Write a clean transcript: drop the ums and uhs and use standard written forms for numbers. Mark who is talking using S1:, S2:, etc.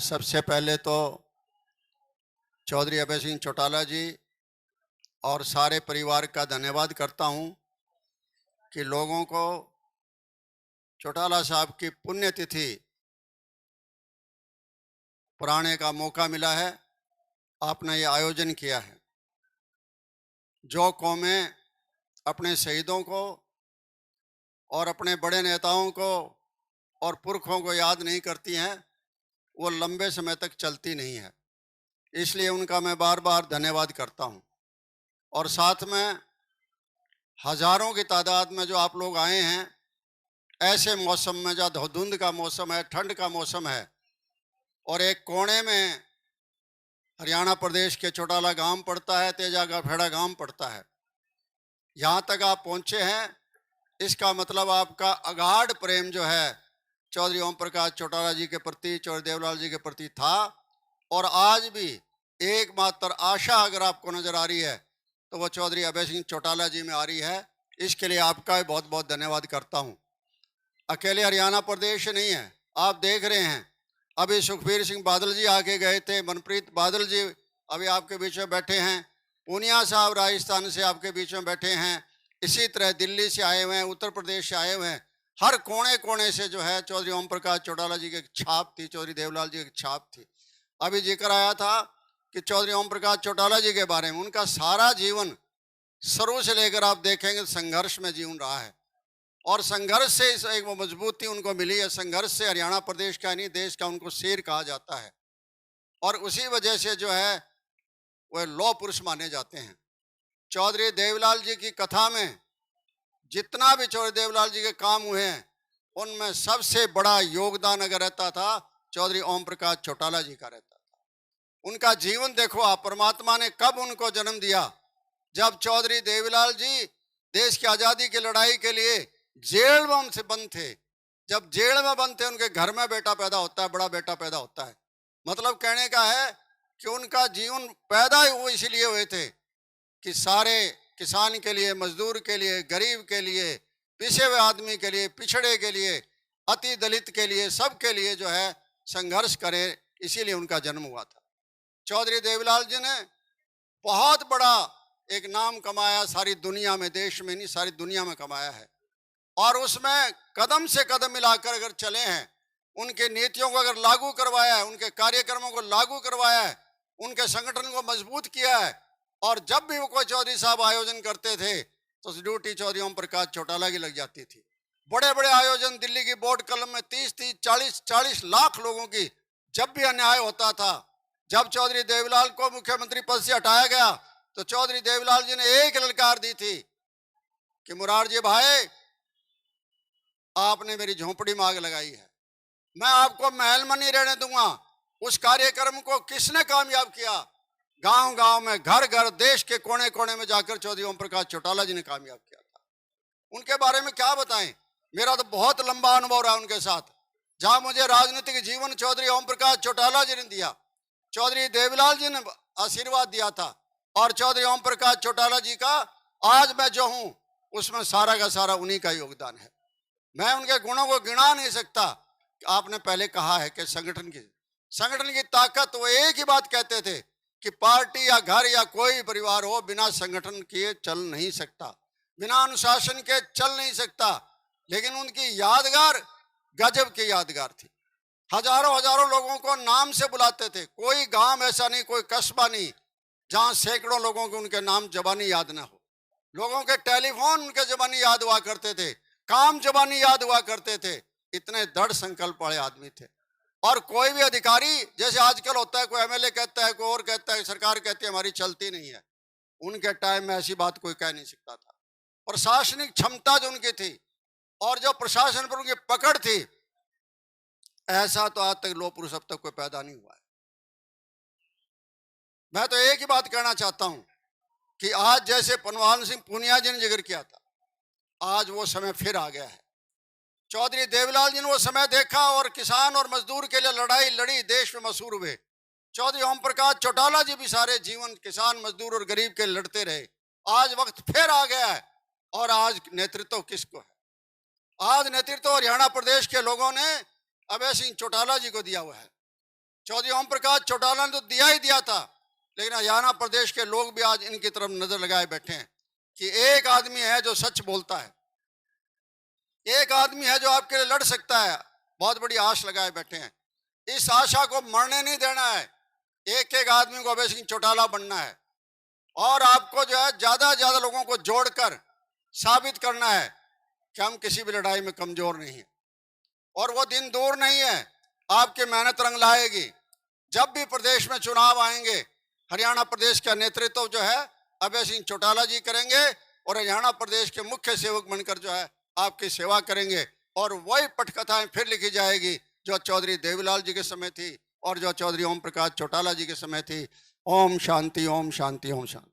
S1: सबसे पहले तो चौधरी अभय सिंह चौटाला जी और सारे परिवार का धन्यवाद करता हूं कि लोगों को चौटाला साहब की पुण्यतिथि पुराने का मौका मिला है। आपने ये आयोजन किया है। जो कौमें अपने शहीदों को और अपने बड़े नेताओं को और पुरखों को याद नहीं करती हैं, वो लंबे समय तक चलती नहीं है। इसलिए उनका मैं बार बार धन्यवाद करता हूं। और साथ में हजारों की तादाद में जो आप लोग आए हैं, ऐसे मौसम में जहाँ धुंध का मौसम है, ठंड का मौसम है, और एक कोने में हरियाणा प्रदेश के चौटाला गांव पड़ता है, तेजा का फेड़ा गांव पड़ता है। यहाँ तक आप पहुँचे हैं, इसका मतलब आपका अगाध प्रेम जो है चौधरी ओम प्रकाश चौटाला जी के प्रति, चौधरी देवलाल जी के प्रति था। और आज भी एकमात्र आशा अगर आपको नजर आ रही है तो वो चौधरी अभय सिंह चौटाला जी में आ रही है। इसके लिए आपका बहुत बहुत धन्यवाद करता हूँ। अकेले हरियाणा प्रदेश नहीं है, आप देख रहे हैं अभी सुखबीर सिंह बादल जी आके गए थे, मनप्रीत बादल जी अभी आपके बीच में बैठे हैं, पूनिया साहब राजस्थान से आपके बीच में बैठे हैं, इसी तरह दिल्ली से आए हुए हैं, उत्तर प्रदेश से आए हुए हैं। हर कोने कोने से जो है चौधरी ओम प्रकाश चौटाला जी की छाप थी, चौधरी देवलाल जी की छाप थी। अभी जिक्र आया था कि चौधरी ओम प्रकाश चौटाला जी के बारे में, उनका सारा जीवन शुरू से लेकर आप देखेंगे संघर्ष में जीवन रहा है, और संघर्ष से एक मजबूती उनको मिली है। संघर्ष से हरियाणा प्रदेश का नहीं, देश का उनको शेर कहा जाता है, और उसी वजह से जो है वह लौह पुरुष माने जाते हैं। चौधरी देवलाल जी की कथा में जितना भी चौधरी देवलाल जी के काम हुए हैं, उनमें सबसे बड़ा योगदान अगर रहता था चौधरी ओम प्रकाश चौटाला जी का रहता था। उनका जीवन देखो आप, परमात्मा ने कब उनको जन्म दिया, जब चौधरी देवलाल जी देश की आज़ादी की लड़ाई के लिए जेल में उनसे बंद थे। जब जेल में बंद थे, उनके घर में बेटा पैदा होता है, बड़ा बेटा पैदा होता है। मतलब कहने का है कि उनका जीवन पैदा ही वो इसीलिए हुए थे कि सारे किसान के लिए, मजदूर के लिए, गरीब के लिए, पिछे हुए आदमी के लिए, पिछड़े के लिए, अति दलित के लिए, सबके लिए जो है संघर्ष करे, इसीलिए उनका जन्म हुआ था। चौधरी देवलाल जी ने बहुत बड़ा एक नाम कमाया सारी दुनिया में, देश में नहीं सारी दुनिया में कमाया है। और उसमें कदम से कदम मिलाकर अगर चले हैं, उनके नीतियों को अगर लागू करवाया है, उनके कार्यक्रमों को लागू करवाया है, उनके संगठन को मजबूत किया है। और जब भी वो कोई चौधरी साहब आयोजन करते थे तो ड्यूटी चौधरी ओम प्रकाश चौटाला की लग जाती थी। बड़े बड़े आयोजन दिल्ली की बोर्ड कलम में 30-30, 40-40 लाख लोगों की जब भी अन्याय होता था, जब चौधरी देवलाल को मुख्यमंत्री पद से हटाया गया तो चौधरी देवलाल जी ने एक ललकार दी थी कि मुरारजी भाई, आपने मेरी झोंपड़ी में आग लगाई है, मैं आपको महल में नहीं रहने दूंगा। उस कार्यक्रम को किसने कामयाब किया? गांव गांव में, घर घर, देश के कोने कोने में जाकर चौधरी ओम प्रकाश चौटाला जी ने कामयाब किया था। उनके बारे में क्या बताएं, मेरा तो बहुत लंबा अनुभव रहा उनके साथ। जहां मुझे राजनीतिक जीवन चौधरी ओम प्रकाश चौटाला जी ने दिया, चौधरी देवलाल जी ने आशीर्वाद दिया था, और चौधरी ओम प्रकाश चौटाला जी का आज मैं जो हूं उसमें सारा का सारा उन्हीं का योगदान है। मैं उनके गुणों को गिना नहीं सकता। आपने पहले कहा है कि संगठन की ताकत, वो एक ही बात कहते थे कि पार्टी या घर या कोई परिवार हो, बिना संगठन के चल नहीं सकता, बिना अनुशासन के चल नहीं सकता। लेकिन उनकी यादगार गजब की यादगार थी। हजारों हजारों लोगों को नाम से बुलाते थे। कोई गांव ऐसा नहीं, कोई कस्बा नहीं जहां सैकड़ों लोगों को उनके नाम जबानी याद ना हो। लोगों के टेलीफोन उनके जबानी याद हुआ करते थे, काम जबानी याद हुआ करते थे। इतने दृढ़ संकल्प वाले आदमी थे। और कोई भी अधिकारी, जैसे आजकल होता है, कोई एमएलए कहता है, कोई और कहता है, सरकार कहती है हमारी चलती नहीं है, उनके टाइम में ऐसी बात कोई कह नहीं सकता था। प्रशासनिक क्षमता जो उनकी थी और जो प्रशासन पर उनकी पकड़ थी, ऐसा तो आज तक लौह पुरुष अब तक कोई पैदा नहीं हुआ है। मैं तो एक ही बात कहना चाहता हूं कि आज जैसे पनवान सिंह पूनिया जी ने जिक्र किया था, आज वो समय फिर आ गया है। चौधरी देवलाल जी ने वो समय देखा और किसान और मजदूर के लिए लड़ाई लड़ी, देश में मशहूर हुए। चौधरी ओम प्रकाश चौटाला जी भी सारे जीवन किसान, मजदूर और गरीब के लड़ते रहे। आज वक्त फिर आ गया है, और आज नेतृत्व किसको है? आज नेतृत्व हरियाणा प्रदेश के लोगों ने अभय सिंह चौटाला जी को दिया हुआ है। चौधरी ओम प्रकाश चौटाला ने तो दिया ही दिया था, लेकिन हरियाणा प्रदेश के लोग भी आज इनकी तरफ नजर लगाए बैठे हैं कि एक आदमी है जो सच बोलता है, एक आदमी है जो आपके लिए लड़ सकता है। बहुत बड़ी आश लगाए बैठे हैं, इस आशा को मरने नहीं देना है। एक एक आदमी को अभय सिंह चौटाला बनना है और आपको जो है ज्यादा ज्यादा लोगों को जोड़कर साबित करना है कि हम किसी भी लड़ाई में कमजोर नहीं है। और वो दिन दूर नहीं है, आपकी मेहनत रंग लाएगी। जब भी प्रदेश में चुनाव आएंगे, हरियाणा प्रदेश का नेतृत्व जो है अभय सिंह चौटाला जी करेंगे और हरियाणा प्रदेश के मुख्य सेवक बनकर जो है आपकी सेवा करेंगे। और वही पटकथाएं फिर लिखी जाएगी जो चौधरी देवीलाल जी के समय थी और जो चौधरी ओम प्रकाश चौटाला जी के समय थी। ओम शांति, ओम शांति, ओम शांति।